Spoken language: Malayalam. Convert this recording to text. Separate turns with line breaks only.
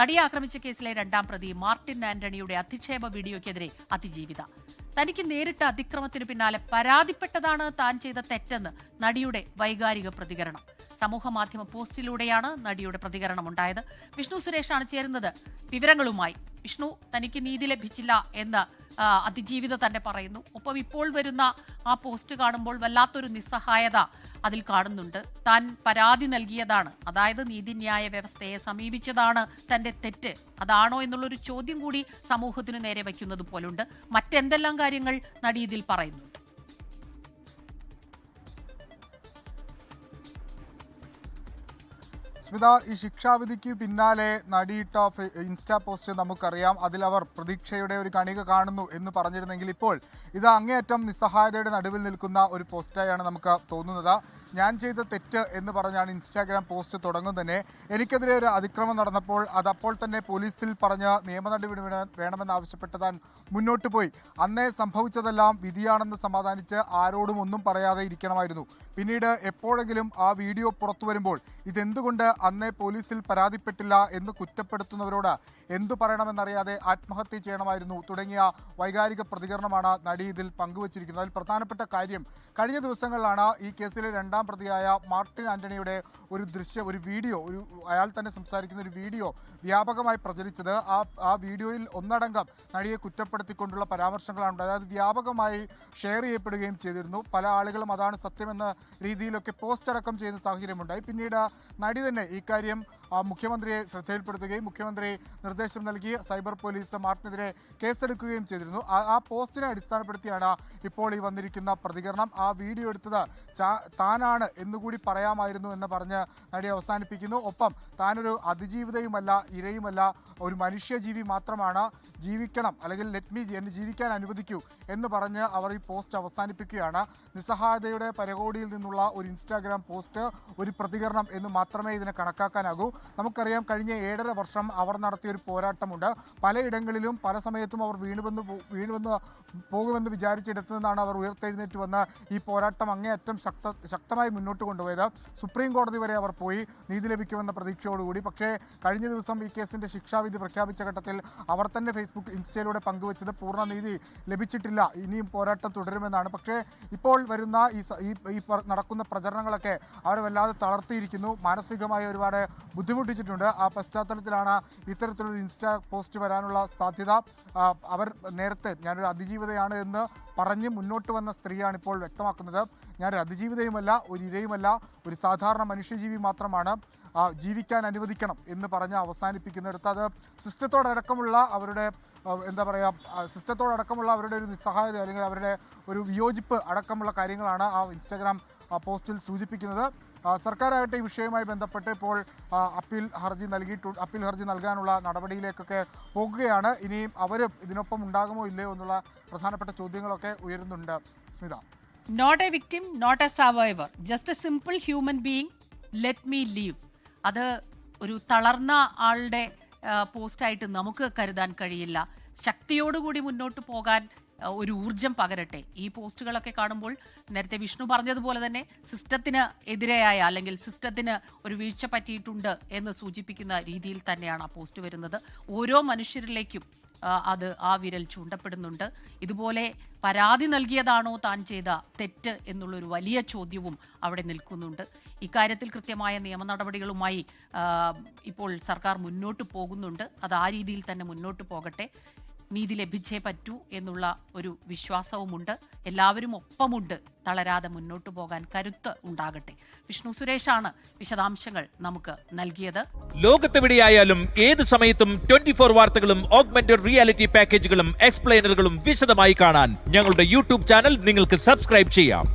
നടിയെ ആക്രമിച്ച കേസിലെ രണ്ടാം പ്രതി മാർട്ടിൻ ആന്റണിയുടെ അധിക്ഷേപ വീഡിയോയ്ക്കെതിരെ അതിജീവിത. തനിക്ക് നേരിട്ട അതിക്രമത്തിന് പിന്നാലെ പരാതിപ്പെട്ടതാണ് താൻ ചെയ്ത തെറ്റെന്ന് നടിയുടെ വൈകാരിക പ്രതികരണം. സമൂഹമാധ്യമ പോസ്റ്റിലൂടെയാണ് നടിയുടെ പ്രതികരണം ഉണ്ടായത്. വിഷ്ണു സുരേഷാണ് ചേരുന്നത് വിവരങ്ങളുമായി. വിഷ്ണു, തനിക്ക് നീതി ലഭിച്ചില്ല എന്ന് അതിജീവിത തന്നെ പറയുന്നു. ഒപ്പം ഇപ്പോൾ വരുന്ന ആ പോസ്റ്റ് കാണുമ്പോൾ വല്ലാത്തൊരു നിസ്സഹായത അതിൽ കാണുന്നുണ്ട്. താൻ പരാതി നൽകിയതാണ്, അതായത് നീതിന്യായ വ്യവസ്ഥയെ സമീപിച്ചതാണ് തന്റെ തെറ്റ്, അതാണോ എന്നുള്ളൊരു ചോദ്യം കൂടി സമൂഹത്തിനു നേരെ വയ്ക്കുന്നത് പോലുണ്ട്. മറ്റെന്തെല്ലാം കാര്യങ്ങൾ നടി ഇതിൽ പറയുന്നുണ്ട്?
സ്മിത, ഈ ശിക്ഷാവിധിക്ക് പിന്നാലെ നടിയിട്ട ഇൻസ്റ്റാ പോസ്റ്റ് നമുക്കറിയാം. അതിലവർ പ്രതീക്ഷയുടെ ഒരു കണിക കാണുന്നു എന്ന് പറഞ്ഞിരുന്നെങ്കിൽ ഇപ്പോൾ ഇത് അങ്ങേയറ്റം നിസ്സഹായതയുടെ നടുവിൽ നിൽക്കുന്ന ഒരു പോസ്റ്റായാണ് നമുക്ക് തോന്നുന്നത്. ഞാൻ ചെയ്ത തെറ്റ് എന്ന് പറഞ്ഞാണ് ഇൻസ്റ്റാഗ്രാം പോസ്റ്റ് തുടങ്ങും തന്നെ. എനിക്കെതിരെ ഒരു അതിക്രമം നടന്നപ്പോൾ അതപ്പോൾ തന്നെ പോലീസിൽ പറഞ്ഞ് നിയമ നടപടി വേണമെന്നാവശ്യപ്പെട്ട് താൻ മുന്നോട്ട് പോയി. അന്നേ സംഭവിച്ചതെല്ലാം വിധിയാണെന്ന് സമാധാനിച്ച് ആരോടും ഒന്നും പറയാതെ ഇരിക്കണമായിരുന്നു. പിന്നീട് എപ്പോഴെങ്കിലും ആ വീഡിയോ പുറത്തു വരുമ്പോൾ ഇതെന്തുകൊണ്ട് അന്നേ പോലീസിൽ പരാതിപ്പെട്ടില്ല എന്ന് കുറ്റപ്പെടുത്തുന്നവരോട് എന്തു പറയണമെന്നറിയാതെ ആത്മഹത്യ ചെയ്യണമായിരുന്നു തുടങ്ങിയ വൈകാരിക പ്രതികരണമാണ് നടി ഇതിൽ പങ്കുവച്ചിരിക്കുന്നത്. അതിൽ പ്രധാനപ്പെട്ട കാര്യം, കഴിഞ്ഞ ദിവസങ്ങളിലാണ് ഈ കേസിലെ രണ്ടാം പ്രതിയായ മാർട്ടിൻ ആന്റണിയുടെ ഒരു വീഡിയോ, അയാൾ തന്നെ സംസാരിക്കുന്ന ഒരു വീഡിയോ വ്യാപകമായി പ്രചരിച്ചത്. ആ വീഡിയോയിൽ ഒന്നടങ്കം നടിയെ കുറ്റപ്പെടുത്തിക്കൊണ്ടുള്ള പരാമർശങ്ങളാണ് ഉണ്ടായത്. അത് വ്യാപകമായി ഷെയർ ചെയ്യപ്പെടുകയും ചെയ്തിരുന്നു. പല ആളുകളും അതാണ് സത്യമെന്ന രീതിയിലൊക്കെ പോസ്റ്റ് അടക്കം ചെയ്യുന്ന സാഹചര്യമുണ്ടായി. പിന്നീട് നടി തന്നെ ഇക്കാര്യം മുഖ്യമന്ത്രിയെ ശ്രദ്ധയിൽപ്പെടുത്തുകയും മുഖ്യമന്ത്രി നിർദ്ദേശം നൽകി സൈബർ പോലീസ് മാർട്ടിനെതിരെ കേസെടുക്കുകയും ചെയ്തിരുന്നു. ആ പോസ്റ്റിനെ അടിസ്ഥാനപ്പെടുത്തിയാണ് ഇപ്പോൾ ഈ വന്നിരിക്കുന്ന പ്രതികരണം. ആ വീഡിയോ എടുത്തത് താനാണ് എന്നുകൂടി പറയാമായിരുന്നു എന്ന് പറഞ്ഞ് നടി അവസാനിപ്പിക്കുന്നു. ഒപ്പം താനൊരു അതിജീവിതയുമല്ല, ഇരയുമല്ല, ഒരു മനുഷ്യജീവി മാത്രമാണ്, ജീവിക്കണം, അല്ലെങ്കിൽ എന്നെ ജീവിക്കാൻ അനുവദിക്കൂ എന്ന് പറഞ്ഞ് അവർ ഈ പോസ്റ്റ് അവസാനിപ്പിക്കുകയാണ്. നിസ്സഹായതയുടെ പരകോടിയിൽ നിന്നുള്ള ഒരു ഇൻസ്റ്റാഗ്രാം പോസ്റ്റ്, ഒരു പ്രതികരണം എന്ന് മാത്രമേ ഇതിനെ കണക്കാക്കാനാകൂ. നമുക്കറിയാം, കഴിഞ്ഞ 7.5 വർഷം അവർ നടത്തിയ ഒരു പോരാട്ടമുണ്ട്. പലയിടങ്ങളിലും പല സമയത്തും അവർ വീണുവന്ന് പോകുമെന്ന് വിചാരിച്ചെടുത്തു നിന്നാണ് അവർ ഉയർത്തെഴുന്നേറ്റ് വന്ന് ഈ പോരാട്ടം അങ്ങേയറ്റം ശക്തമായി മുന്നോട്ട് കൊണ്ടുപോയത്. സുപ്രീം കോടതി വരെ അവർ പോയി നീതി ലഭിക്കുമെന്ന പ്രതീക്ഷയോടുകൂടി. പക്ഷേ കഴിഞ്ഞ ദിവസം ഈ കേസിന്റെ ശിക്ഷാവിധി പ്രഖ്യാപിച്ച ഘട്ടത്തിൽ അവർ തന്നെ ഫേസ്ബുക്ക്, ഇൻസ്റ്റയിലൂടെ പങ്കുവച്ചത് പൂർണ്ണ നീതി ലഭിച്ചിട്ടില്ല, ഇനിയും പോരാട്ടം തുടരുമെന്നാണ്. പക്ഷേ ഇപ്പോൾ വരുന്ന ഈ നടക്കുന്ന പ്രചരണങ്ങളൊക്കെ അവരെ വല്ലാതെ തളർത്തിയിരിക്കുന്നു, മാനസികമായി ഒരുപാട് ബുദ്ധിമുട്ടിച്ചിട്ടുണ്ട്. ആ പശ്ചാത്തലത്തിലാണ് ഇത്തരത്തിലൊരു ഇൻസ്റ്റാ പോസ്റ്റ് വരാനുള്ള സാധ്യത. അവർ നേരത്തെ ഞാനൊരു അതിജീവിതയാണ് എന്ന് പറഞ്ഞ് മുന്നോട്ട് വന്ന സ്ത്രീയാണ് ഇപ്പോൾ വ്യക്തമാക്കുന്നത്. ഞാനൊരു അതിജീവിതയുമല്ല, ഒരു ഇരയുമല്ല, ഒരു സാധാരണ മനുഷ്യജീവി മാത്രമാണ്, ജീവിക്കാൻ അനുവദിക്കണം എന്ന് പറഞ്ഞ് അവസാനിപ്പിക്കുന്നിടത്ത് അത് സിസ്റ്റത്തോടക്കമുള്ള അവരുടെ അവരുടെ ഒരു നിസ്സഹായത അല്ലെങ്കിൽ അവരുടെ ഒരു വിയോജിപ്പ് അടക്കമുള്ള കാര്യങ്ങളാണ് ആ ഇൻസ്റ്റാഗ്രാം പോസ്റ്റിൽ സൂചിപ്പിക്കുന്നത്. സർക്കാരാകട്ടെ ഈ വിഷയവുമായി ബന്ധപ്പെട്ട് ഇപ്പോൾ അപ്പീൽ ഹർജി നൽകാനുള്ള നടപടിയിലേക്കൊക്കെ പോകുകയാണ്. ഇനിയും അവരും ഇതിനൊപ്പം ഉണ്ടാകുമോ ഇല്ലയോ എന്നുള്ള പ്രധാനപ്പെട്ട ചോദ്യങ്ങളൊക്കെ ഉയരുന്നുണ്ട്. Smitha,
not a victim, not a survivor, just a simple human being, let me leave. അത് ഒരു തളർന്ന ആളുടെ പോസ്റ്റായിട്ട് നമുക്ക് കരുതാൻ കഴിയില്ല. ശക്തിയോടുകൂടി മുന്നോട്ട് പോകാൻ ഒരു ഊർജം പകരട്ടെ. ഈ പോസ്റ്റുകളൊക്കെ കാണുമ്പോൾ നേരത്തെ വിഷ്ണു പറഞ്ഞതുപോലെ തന്നെ സിസ്റ്റത്തിന് എതിരെയായ അല്ലെങ്കിൽ സിസ്റ്റത്തിന് ഒരു വീഴ്ച പറ്റിയിട്ടുണ്ട് എന്ന് സൂചിപ്പിക്കുന്ന രീതിയിൽ തന്നെയാണ് ആ പോസ്റ്റ് വരുന്നത്. ഓരോ മനുഷ്യരിലേക്കും അത് ആ വിരൽ ചൂണ്ടപ്പെടുന്നുണ്ട്. ഇതുപോലെ പരാതി നൽകിയതാണോ താൻ ചെയ്ത തെറ്റ് എന്നുള്ളൊരു വലിയ ചോദ്യവും അവിടെ നിൽക്കുന്നുണ്ട്. ഇക്കാര്യത്തിൽ കൃത്യമായ നിയമ നടപടികളുമായി ഇപ്പോൾ സർക്കാർ മുന്നോട്ട് പോകുന്നുണ്ട്. അത് ആ രീതിയിൽ തന്നെ മുന്നോട്ട് പോകട്ടെ. നീതി ലഭിച്ചേ പറ്റൂ എന്നുള്ള ഒരു വിശ്വാസവുമുണ്ട്. എല്ലാവരും ഒപ്പമുണ്ട്. തളരാതെ മുന്നോട്ട് പോകാൻ കരുത്ത് ഉണ്ടാകട്ടെ. വിഷ്ണു സുരേഷാണ് വിശദാംശങ്ങൾ നമുക്ക് നൽകിയത്.
ലോകത്തെവിടെയായാലും ഏത് സമയത്തും 24 വാർത്തകളും ഓഗ്മെന്റഡ് റിയാലിറ്റി പാക്കേജുകളും എക്സ്പ്ലെയിനറുകളും വിശദമായി കാണാൻ ഞങ്ങളുടെ യൂട്യൂബ് ചാനൽ നിങ്ങൾക്ക് സബ്സ്ക്രൈബ് ചെയ്യാം.